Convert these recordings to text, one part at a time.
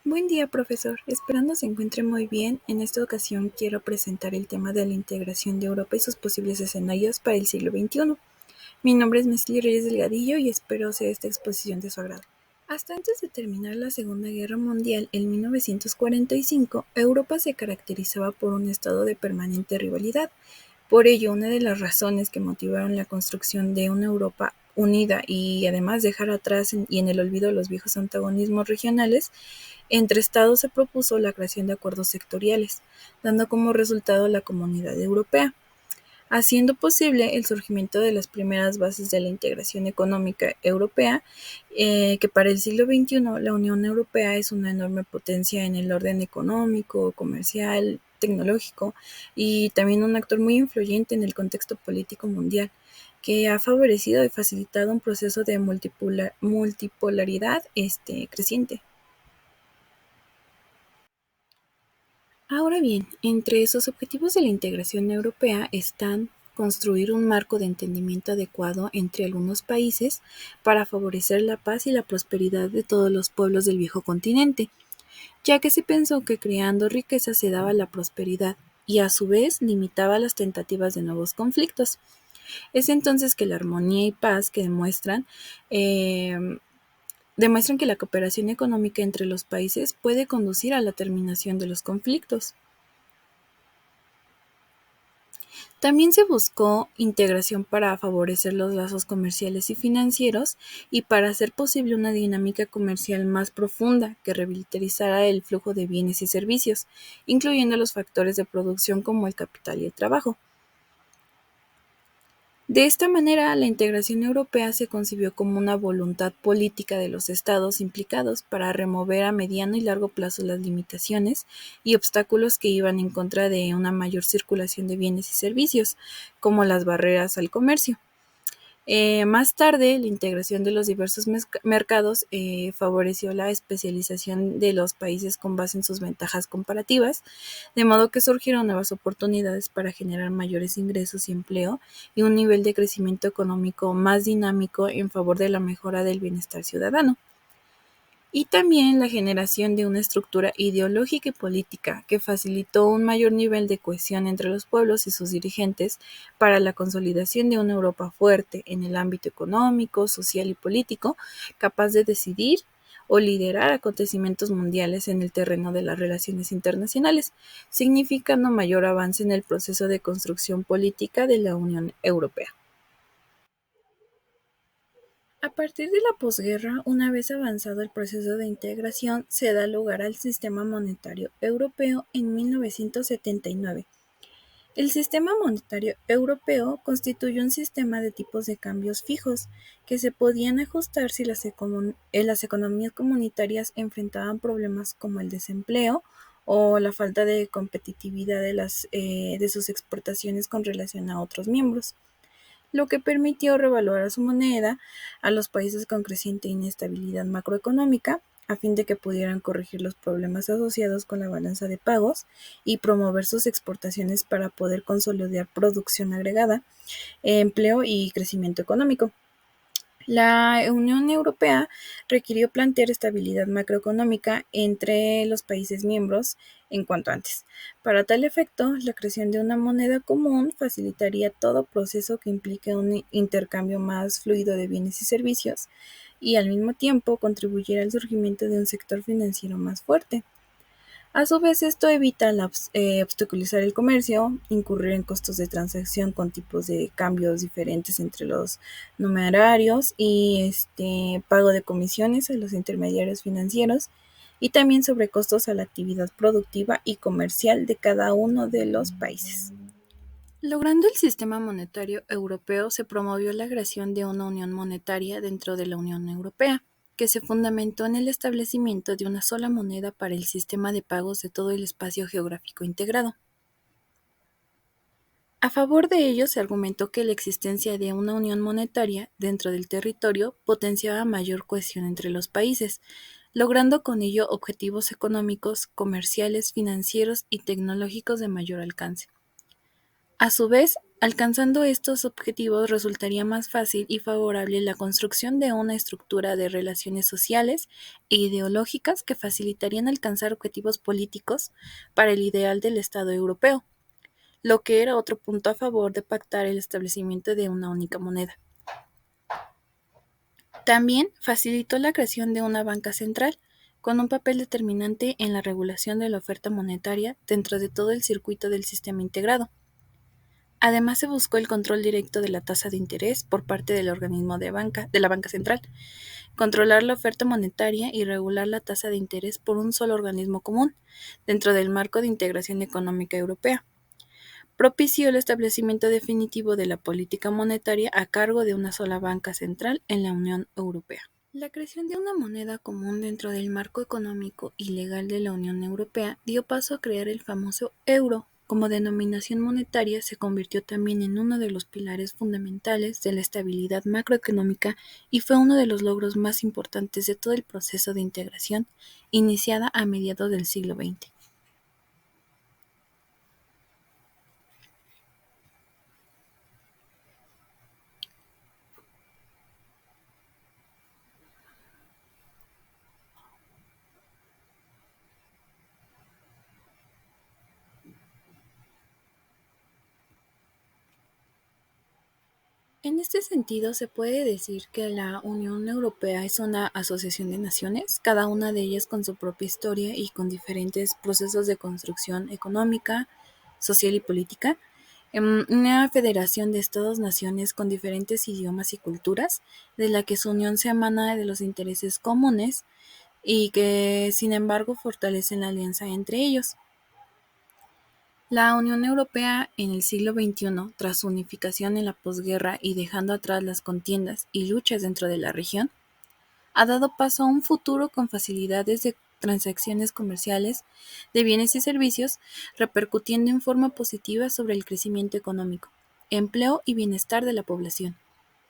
Buen día, profesor. Esperando se encuentre muy bien, en esta ocasión quiero presentar el tema de la integración de Europa y sus posibles escenarios para el siglo XXI. Mi nombre es Mesli Reyes Delgadillo y espero sea esta exposición de su agrado. Hasta antes de terminar la Segunda Guerra Mundial, en 1945, Europa se caracterizaba por un estado de permanente rivalidad. Por ello, una de las razones que motivaron la construcción de una Europa unida y además dejar atrás y en el olvido los viejos antagonismos regionales, entre estados se propuso la creación de acuerdos sectoriales, dando como resultado la Comunidad Europea, haciendo posible el surgimiento de las primeras bases de la integración económica europea, que para el siglo XXI la Unión Europea es una enorme potencia en el orden económico, comercial, tecnológico y también un actor muy influyente en el contexto político mundial, que ha favorecido y facilitado un proceso de multipolaridad creciente. Ahora bien, entre esos objetivos de la integración europea están construir un marco de entendimiento adecuado entre algunos países para favorecer la paz y la prosperidad de todos los pueblos del viejo continente, ya que se pensó que creando riqueza se daba la prosperidad y a su vez limitaba las tentativas de nuevos conflictos. Es entonces que la armonía y paz que eh, demuestran que la cooperación económica entre los países puede conducir a la terminación de los conflictos. También se buscó integración para favorecer los lazos comerciales y financieros y para hacer posible una dinámica comercial más profunda que revitalizara el flujo de bienes y servicios, incluyendo los factores de producción como el capital y el trabajo. De esta manera, la integración europea se concibió como una voluntad política de los estados implicados para remover a mediano y largo plazo las limitaciones y obstáculos que iban en contra de una mayor circulación de bienes y servicios, como las barreras al comercio. Más tarde, la integración de los diversos mercados favoreció la especialización de los países con base en sus ventajas comparativas, de modo que surgieron nuevas oportunidades para generar mayores ingresos y empleo y un nivel de crecimiento económico más dinámico en favor de la mejora del bienestar ciudadano, y también la generación de una estructura ideológica y política que facilitó un mayor nivel de cohesión entre los pueblos y sus dirigentes para la consolidación de una Europa fuerte en el ámbito económico, social y político, capaz de decidir o liderar acontecimientos mundiales en el terreno de las relaciones internacionales, significando mayor avance en el proceso de construcción política de la Unión Europea. A partir de la posguerra, una vez avanzado el proceso de integración, se da lugar al sistema monetario europeo en 1979. El sistema monetario europeo constituye un sistema de tipos de cambios fijos que se podían ajustar si las economías comunitarias enfrentaban problemas como el desempleo o la falta de competitividad de sus exportaciones con relación a otros miembros, lo que permitió revaluar a su moneda a los países con creciente inestabilidad macroeconómica, a fin de que pudieran corregir los problemas asociados con la balanza de pagos y promover sus exportaciones para poder consolidar producción agregada, empleo y crecimiento económico. La Unión Europea requirió plantear estabilidad macroeconómica entre los países miembros en cuanto antes. Para tal efecto, la creación de una moneda común facilitaría todo proceso que implique un intercambio más fluido de bienes y servicios y al mismo tiempo contribuyera al surgimiento de un sector financiero más fuerte. A su vez, esto evita obstaculizar el comercio, incurrir en costos de transacción con tipos de cambios diferentes entre los numerarios y pago de comisiones a los intermediarios financieros y también sobrecostos a la actividad productiva y comercial de cada uno de los países. Logrando el sistema monetario europeo, se promovió la creación de una unión monetaria dentro de la Unión Europea, que se fundamentó en el establecimiento de una sola moneda para el sistema de pagos de todo el espacio geográfico integrado. A favor de ello, se argumentó que la existencia de una unión monetaria dentro del territorio potenciaba mayor cohesión entre los países, logrando con ello objetivos económicos, comerciales, financieros y tecnológicos de mayor alcance. A su vez, Alcanzando estos objetivos resultaría más fácil y favorable la construcción de una estructura de relaciones sociales e ideológicas que facilitarían alcanzar objetivos políticos para el ideal del Estado europeo, lo que era otro punto a favor de pactar el establecimiento de una única moneda. También facilitó la creación de una banca central, con un papel determinante en la regulación de la oferta monetaria dentro de todo el circuito del sistema integrado. Además, se buscó el control directo de la tasa de interés por parte del organismo de la banca central, controlar la oferta monetaria y regular la tasa de interés por un solo organismo común, dentro del marco de integración económica europea. Propició el establecimiento definitivo de la política monetaria a cargo de una sola banca central en la Unión Europea. La creación de una moneda común dentro del marco económico y legal de la Unión Europea dio paso a crear el famoso euro. Como denominación monetaria, se convirtió también en uno de los pilares fundamentales de la estabilidad macroeconómica y fue uno de los logros más importantes de todo el proceso de integración iniciada a mediados del siglo XX. En este sentido, se puede decir que la Unión Europea es una asociación de naciones, cada una de ellas con su propia historia y con diferentes procesos de construcción económica, social y política. Una federación de estados-naciones con diferentes idiomas y culturas, de la que su unión se emana de los intereses comunes y que, sin embargo, fortalecen la alianza entre ellos. La Unión Europea en el siglo XXI, tras su unificación en la posguerra y dejando atrás las contiendas y luchas dentro de la región, ha dado paso a un futuro con facilidades de transacciones comerciales de bienes y servicios, repercutiendo en forma positiva sobre el crecimiento económico, empleo y bienestar de la población,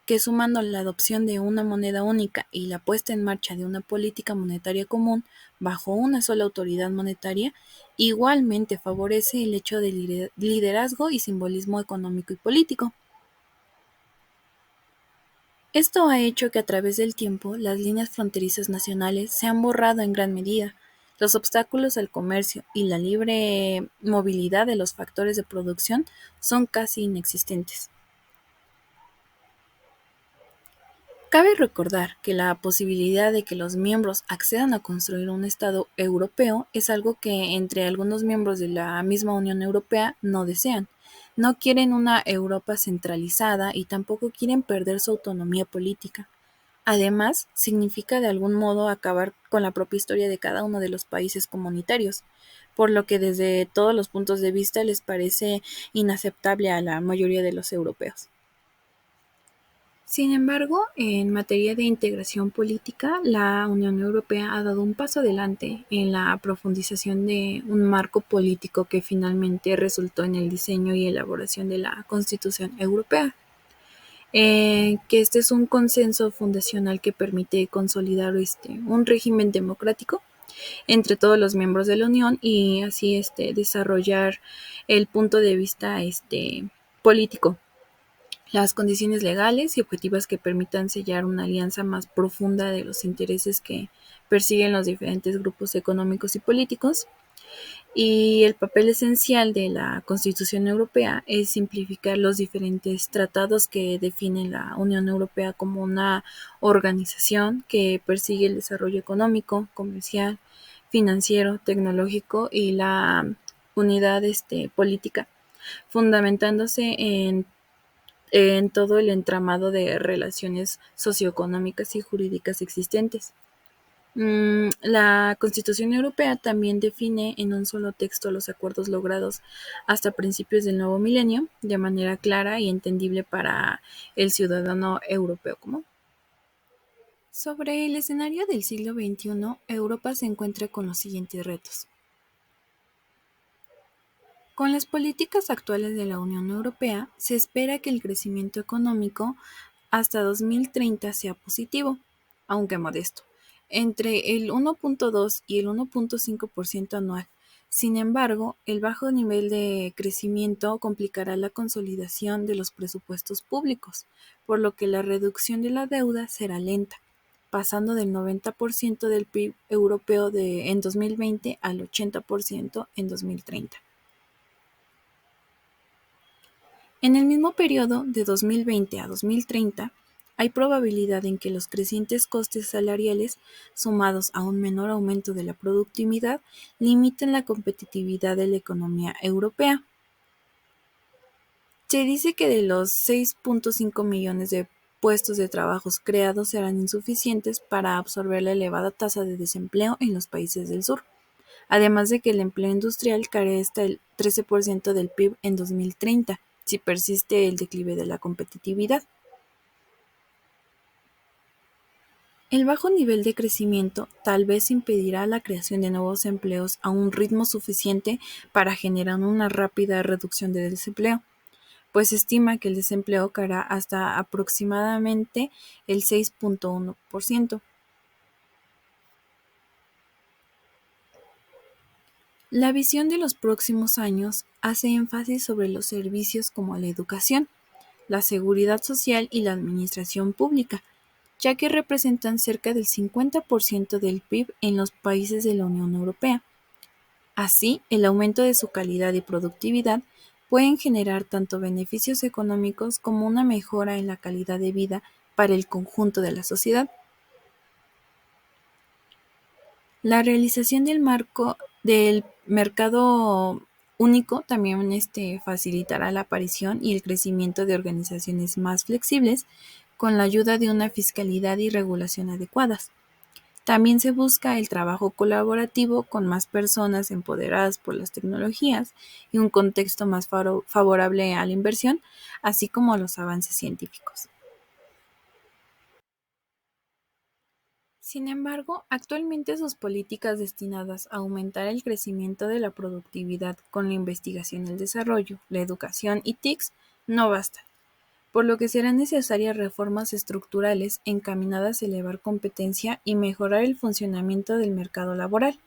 que sumando la adopción de una moneda única y la puesta en marcha de una política monetaria común bajo una sola autoridad monetaria, igualmente favorece el hecho de liderazgo y simbolismo económico y político. Esto ha hecho que a través del tiempo las líneas fronterizas nacionales se han borrado en gran medida, los obstáculos al comercio y la libre movilidad de los factores de producción son casi inexistentes. Cabe recordar que la posibilidad de que los miembros accedan a construir un Estado europeo es algo que entre algunos miembros de la misma Unión Europea no desean. No quieren una Europa centralizada y tampoco quieren perder su autonomía política. Además, significa de algún modo acabar con la propia historia de cada uno de los países comunitarios, por lo que desde todos los puntos de vista les parece inaceptable a la mayoría de los europeos. Sin embargo, en materia de integración política, la Unión Europea ha dado un paso adelante en la profundización de un marco político que finalmente resultó en el diseño y elaboración de la Constitución Europea, que este es un consenso fundacional que permite consolidar un régimen democrático entre todos los miembros de la Unión y así desarrollar el punto de vista político, las condiciones legales y objetivas que permitan sellar una alianza más profunda de los intereses que persiguen los diferentes grupos económicos y políticos. Y el papel esencial de la Constitución Europea es simplificar los diferentes tratados que definen la Unión Europea como una organización que persigue el desarrollo económico, comercial, financiero, tecnológico y la unidad política, fundamentándose en todo el entramado de relaciones socioeconómicas y jurídicas existentes. La Constitución Europea también define en un solo texto los acuerdos logrados hasta principios del nuevo milenio, de manera clara y entendible para el ciudadano europeo común. Sobre el escenario del siglo XXI, Europa se encuentra con los siguientes retos. Con las políticas actuales de la Unión Europea, se espera que el crecimiento económico hasta 2030 sea positivo, aunque modesto, entre el 1.2 y el 1.5% anual, Sin embargo, el bajo nivel de crecimiento complicará la consolidación de los presupuestos públicos, por lo que la reducción de la deuda será lenta, pasando del 90% del PIB europeo en 2020 al 80% en 2030. En el mismo periodo, de 2020 a 2030, hay probabilidad en que los crecientes costes salariales, sumados a un menor aumento de la productividad, limiten la competitividad de la economía europea. Se dice que de los 6.5 millones de puestos de trabajo creados serán insuficientes para absorber la elevada tasa de desempleo en los países del sur, además de que el empleo industrial caerá hasta el 13% del PIB en 2030, si persiste el declive de la competitividad. El bajo nivel de crecimiento tal vez impedirá la creación de nuevos empleos a un ritmo suficiente para generar una rápida reducción de desempleo, pues se estima que el desempleo caerá hasta aproximadamente el 6.1%. La visión de los próximos años hace énfasis sobre los servicios como la educación, la seguridad social y la administración pública, ya que representan cerca del 50% del PIB en los países de la Unión Europea. Así, el aumento de su calidad y productividad pueden generar tanto beneficios económicos como una mejora en la calidad de vida para el conjunto de la sociedad. La realización del mercado único también facilitará la aparición y el crecimiento de organizaciones más flexibles con la ayuda de una fiscalidad y regulación adecuadas. También se busca el trabajo colaborativo con más personas empoderadas por las tecnologías y un contexto más favorable a la inversión, así como a los avances científicos. Sin embargo, actualmente sus políticas destinadas a aumentar el crecimiento de la productividad con la investigación y el desarrollo, la educación y TICs no bastan, por lo que serán necesarias reformas estructurales encaminadas a elevar competencia y mejorar el funcionamiento del mercado laboral.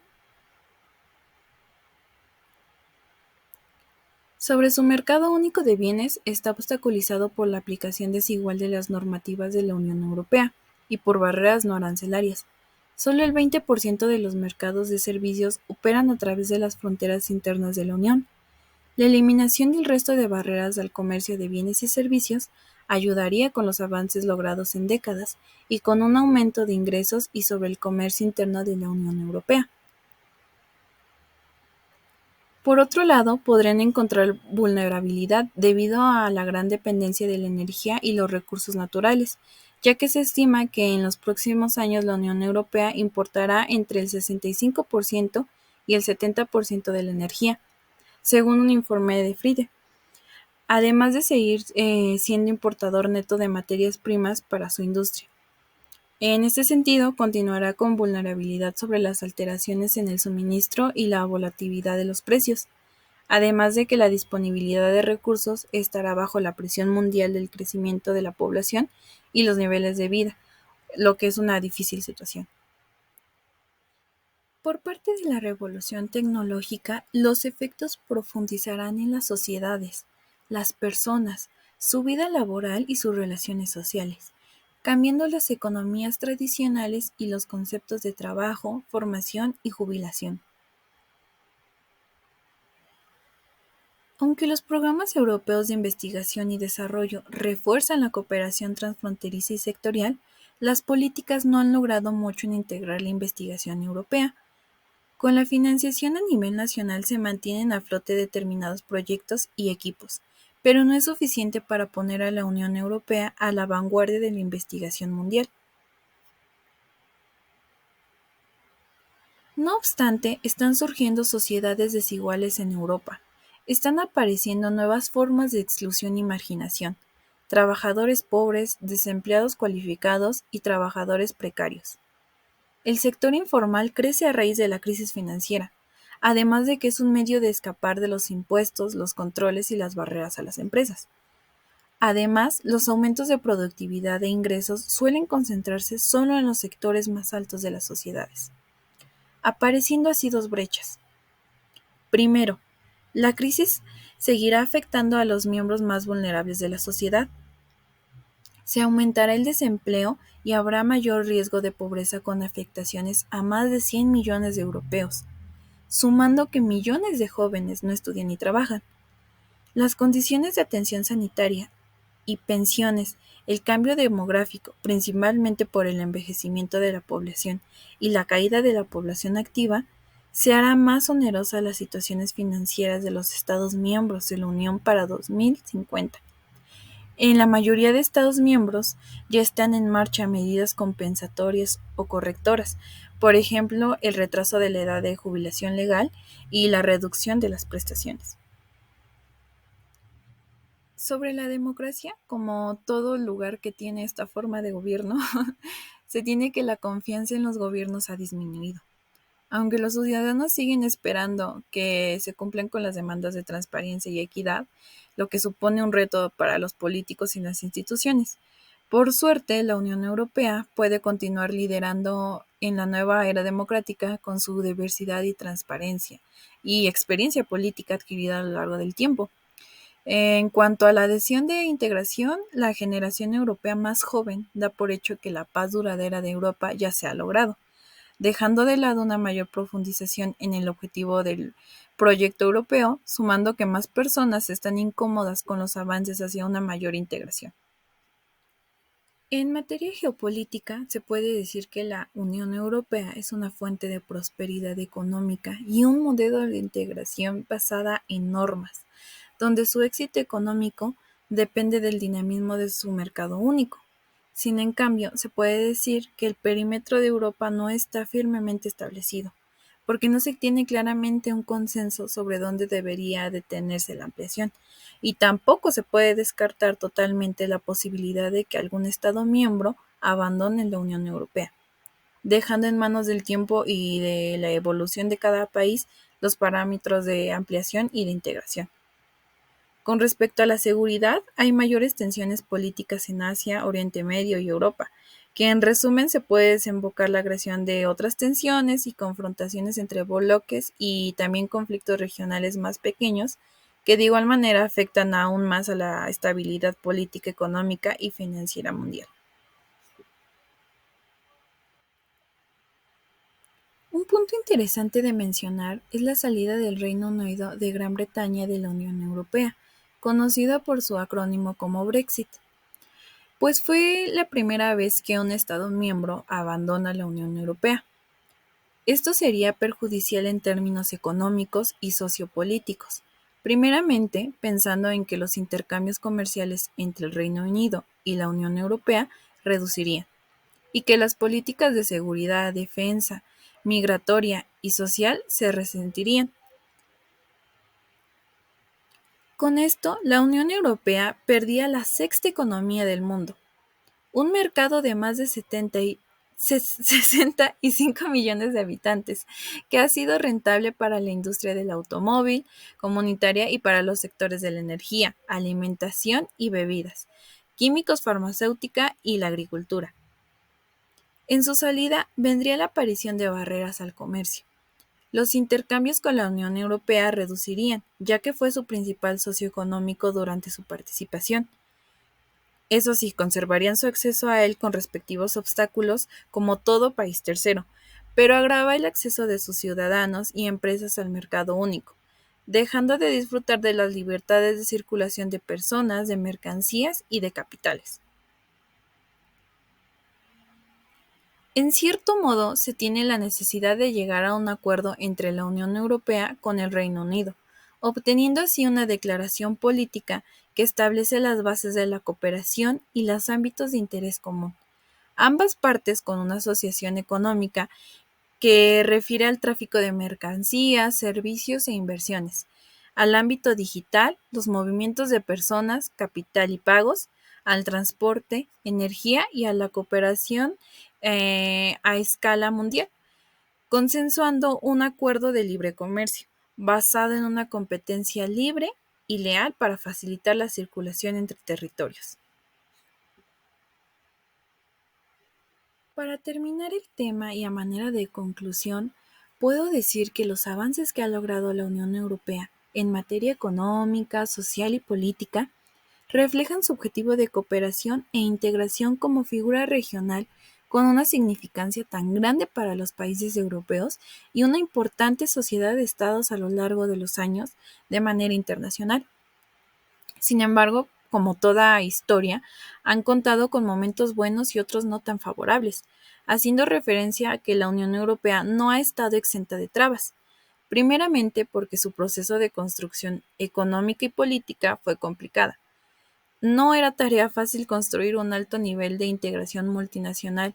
Sobre su mercado único de bienes está obstaculizado por la aplicación desigual de las normativas de la Unión Europea y por barreras no arancelarias. Solo el 20% de los mercados de servicios operan a través de las fronteras internas de la Unión. La eliminación del resto de barreras al comercio de bienes y servicios ayudaría con los avances logrados en décadas y con un aumento de ingresos y sobre el comercio interno de la Unión Europea. Por otro lado, podrían encontrar vulnerabilidad debido a la gran dependencia de la energía y los recursos naturales, ya que se estima que en los próximos años la Unión Europea importará entre el 65% y el 70% de la energía, según un informe de FRIDE, además de seguir siendo importador neto de materias primas para su industria. En este sentido, continuará con vulnerabilidad sobre las alteraciones en el suministro y la volatilidad de los precios, además de que la disponibilidad de recursos estará bajo la presión mundial del crecimiento de la población y los niveles de vida, lo que es una difícil situación. Por parte de la revolución tecnológica, los efectos profundizarán en las sociedades, las personas, su vida laboral y sus relaciones sociales, cambiando las economías tradicionales y los conceptos de trabajo, formación y jubilación. Aunque los programas europeos de investigación y desarrollo refuerzan la cooperación transfronteriza y sectorial, las políticas no han logrado mucho en integrar la investigación europea. Con la financiación a nivel nacional se mantienen a flote determinados proyectos y equipos, pero no es suficiente para poner a la Unión Europea a la vanguardia de la investigación mundial. No obstante, están surgiendo sociedades desiguales en Europa. Están apareciendo nuevas formas de exclusión y marginación, trabajadores pobres, desempleados cualificados y trabajadores precarios. El sector informal crece a raíz de la crisis financiera, además de que es un medio de escapar de los impuestos, los controles y las barreras a las empresas. Además, los aumentos de productividad e ingresos suelen concentrarse solo en los sectores más altos de las sociedades, apareciendo así dos brechas. Primero, la crisis seguirá afectando a los miembros más vulnerables de la sociedad. Se aumentará el desempleo y habrá mayor riesgo de pobreza con afectaciones a más de 100 millones de europeos, sumando que millones de jóvenes no estudian ni trabajan. Las condiciones de atención sanitaria y pensiones, el cambio demográfico, principalmente por el envejecimiento de la población y la caída de la población activa, se hará más onerosa las situaciones financieras de los Estados miembros de la Unión para 2050. En la mayoría de Estados miembros ya están en marcha medidas compensatorias o correctoras, por ejemplo, el retraso de la edad de jubilación legal y la reducción de las prestaciones. Sobre la democracia, como todo lugar que tiene esta forma de gobierno, se tiene que la confianza en los gobiernos ha disminuido. Aunque los ciudadanos siguen esperando que se cumplan con las demandas de transparencia y equidad, lo que supone un reto para los políticos y las instituciones. Por suerte, la Unión Europea puede continuar liderando en la nueva era democrática con su diversidad y transparencia y experiencia política adquirida a lo largo del tiempo. En cuanto a la adhesión de integración, la generación europea más joven da por hecho que la paz duradera de Europa ya se ha logrado, dejando de lado una mayor profundización en el objetivo del proyecto europeo, sumando que más personas están incómodas con los avances hacia una mayor integración. En materia geopolítica, se puede decir que la Unión Europea es una fuente de prosperidad económica y un modelo de integración basada en normas, donde su éxito económico depende del dinamismo de su mercado único. Sin en cambio, se puede decir que el perímetro de Europa no está firmemente establecido, porque no se tiene claramente un consenso sobre dónde debería detenerse la ampliación, y tampoco se puede descartar totalmente la posibilidad de que algún Estado miembro abandone la Unión Europea, dejando en manos del tiempo y de la evolución de cada país los parámetros de ampliación y de integración. Con respecto a la seguridad, hay mayores tensiones políticas en Asia, Oriente Medio y Europa, que en resumen se puede desembocar la creación de otras tensiones y confrontaciones entre bloques y también conflictos regionales más pequeños, que de igual manera afectan aún más a la estabilidad política, económica y financiera mundial. Un punto interesante de mencionar es la salida del Reino Unido de Gran Bretaña de la Unión Europea, conocida por su acrónimo como Brexit, pues fue la primera vez que un Estado miembro abandona la Unión Europea. Esto sería perjudicial en términos económicos y sociopolíticos, primeramente pensando en que los intercambios comerciales entre el Reino Unido y la Unión Europea reducirían, y que las políticas de seguridad, defensa, migratoria y social se resentirían. Con esto, la Unión Europea perdía la sexta economía del mundo, un mercado de más de 65 millones de habitantes, que ha sido rentable para la industria del automóvil, comunitaria y para los sectores de la energía, alimentación y bebidas, químicos, farmacéutica y la agricultura. En su salida vendría la aparición de barreras al comercio. Los intercambios con la Unión Europea reducirían, ya que fue su principal socio económico durante su participación. Eso sí, conservarían su acceso a él con respectivos obstáculos como todo país tercero, pero agrava el acceso de sus ciudadanos y empresas al mercado único, dejando de disfrutar de las libertades de circulación de personas, de mercancías y de capitales. En cierto modo, se tiene la necesidad de llegar a un acuerdo entre la Unión Europea con el Reino Unido, obteniendo así una declaración política que establece las bases de la cooperación y los ámbitos de interés común. Ambas partes con una asociación económica que refiere al tráfico de mercancías, servicios e inversiones, al ámbito digital, los movimientos de personas, capital y pagos, al transporte, energía y a la cooperación a escala mundial, consensuando un acuerdo de libre comercio, basado en una competencia libre y leal para facilitar la circulación entre territorios. Para terminar el tema y a manera de conclusión, puedo decir que los avances que ha logrado la Unión Europea en materia económica, social y política reflejan su objetivo de cooperación e integración como figura regional con una significancia tan grande para los países europeos y una importante sociedad de estados a lo largo de los años de manera internacional. Sin embargo, como toda historia, han contado con momentos buenos y otros no tan favorables, haciendo referencia a que la Unión Europea no ha estado exenta de trabas, primeramente porque su proceso de construcción económica y política fue complicada. No era tarea fácil construir un alto nivel de integración multinacional,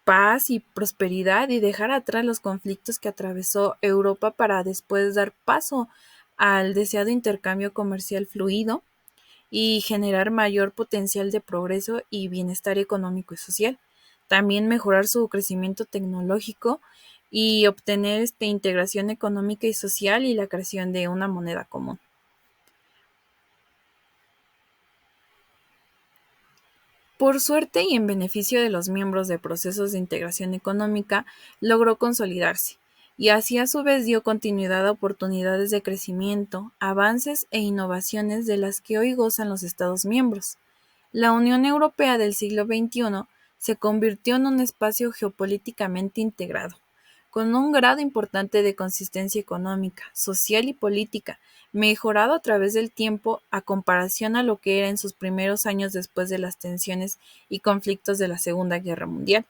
paz y prosperidad y dejar atrás los conflictos que atravesó Europa para después dar paso al deseado intercambio comercial fluido y generar mayor potencial de progreso y bienestar económico y social. También mejorar su crecimiento tecnológico y obtener integración económica y social y la creación de una moneda común. Por suerte y en beneficio de los miembros de procesos de integración económica, logró consolidarse, y así a su vez dio continuidad a oportunidades de crecimiento, avances e innovaciones de las que hoy gozan los Estados miembros. La Unión Europea del siglo XXI se convirtió en un espacio geopolíticamente integrado, con un grado importante de consistencia económica, social y política, mejorado a través del tiempo a comparación a lo que era en sus primeros años después de las tensiones y conflictos de la Segunda Guerra Mundial.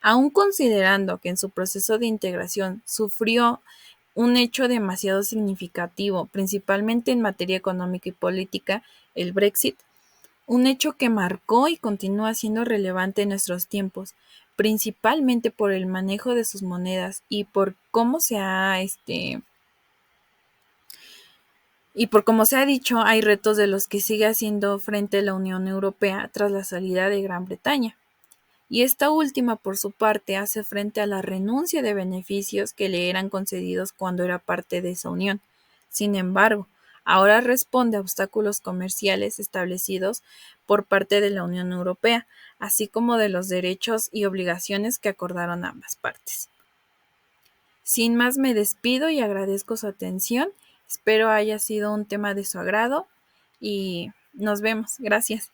Aun considerando que en su proceso de integración sufrió un hecho demasiado significativo, principalmente en materia económica y política, el Brexit, un hecho que marcó y continúa siendo relevante en nuestros tiempos, principalmente por el manejo de sus monedas y por cómo se ha dicho, hay retos de los que sigue haciendo frente la Unión Europea tras la salida de Gran Bretaña. Y esta última, por su parte, hace frente a la renuncia de beneficios que le eran concedidos cuando era parte de esa unión. Sin embargo, ahora responde a obstáculos comerciales establecidos por parte de la Unión Europea, así como de los derechos y obligaciones que acordaron ambas partes. Sin más, me despido y agradezco su atención. Espero haya sido un tema de su agrado y nos vemos. Gracias.